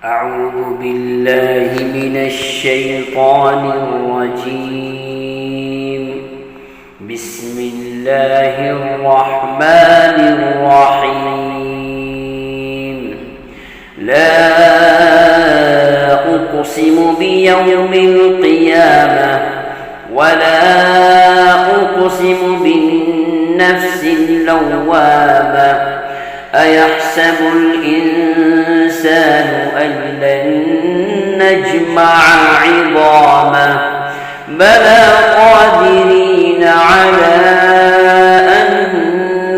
أعوذ بالله من الشيطان الرجيم. بسم الله الرحمن الرحيم. لا أقسم بيوم القيامة ولا أقسم بالنفس اللوامة. أيحسب الإنسان أن لن نجمع عظامه بلى قادرين على أن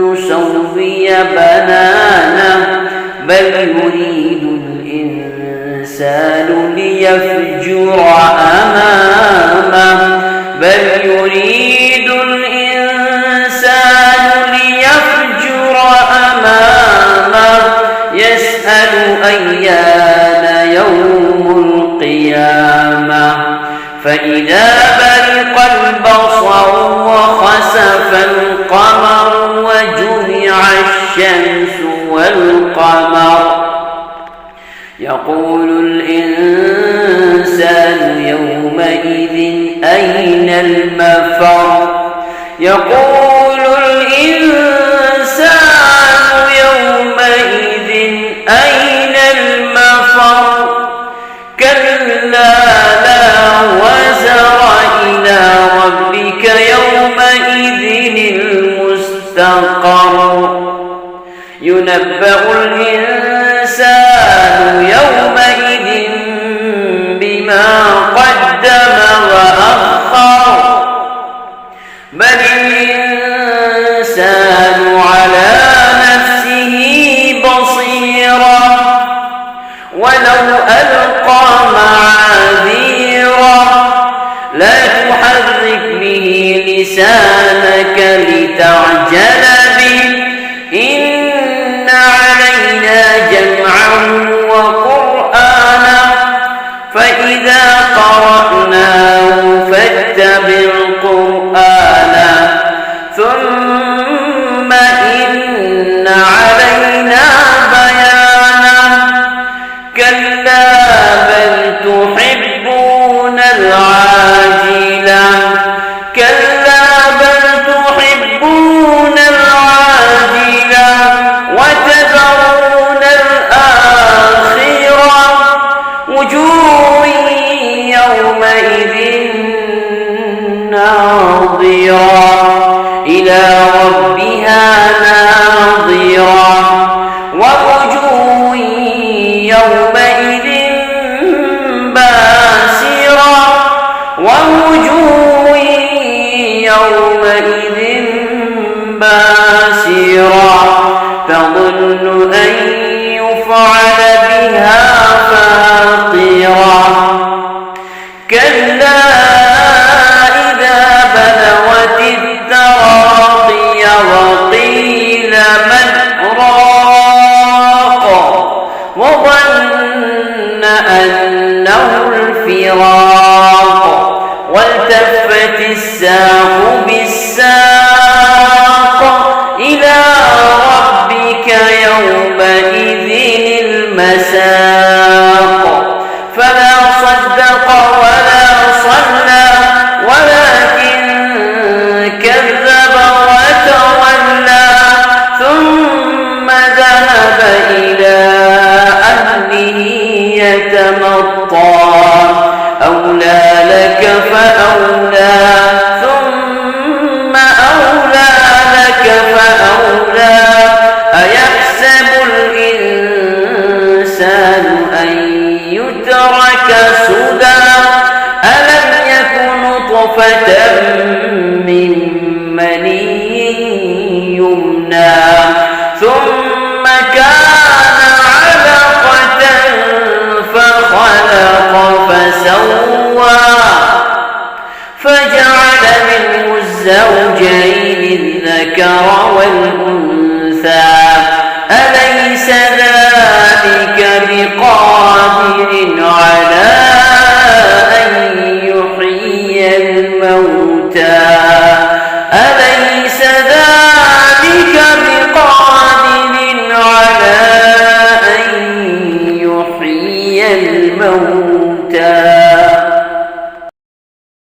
نسوي بنانه بل يريد الإنسان ليفجر أمامه يسأل أيان يوم القيامة. فإذا برق البصر وخسف القمر وجمع الشمس والقمر يقول الإنسان يومئذ أين المفر. كلا لا وزر إلى ربك يومئذ المستقر. ينبأ الإنسان يومئذ بما قدم وأخر بل الإنسان على نفسه بصيرا ولو ألقى معاذيرا. لا تحرك به لسانك لتعجل به إن علينا جمعه وقرآنه فإذا قرأناه فاتبع قرآنه ثم إن علينا بيانه. كلا بل تحبون العاجلة وتذرون الآخرة. وجوه يومئذ ناظرة إلى ربها ناظرة. ووجوه يومئذ باسرة تظن أن يفعل بها فاقرة. كلا إذا بلغت التراقي وقيل من راق وظن أنه الفراق والتفت الساق بالساق إلى ربك يومئذ المساق. فلا صدق ولا صلى ولكن كذب وتولى ثم ذهب إلى أهله يتمطى. أولى لك فأولى ثم أولى لك فأولى. أيحسب الإنسان أن يترك سدى ألم يك نطفة من مني يمنى ثم كان علقة فخلق فسوى فجعل منه الزوجين الذكر والأنثى. أليس ذلك بقادر على أن يحيي الموتى. أليس ذلك بقادر على أن يحيي الموت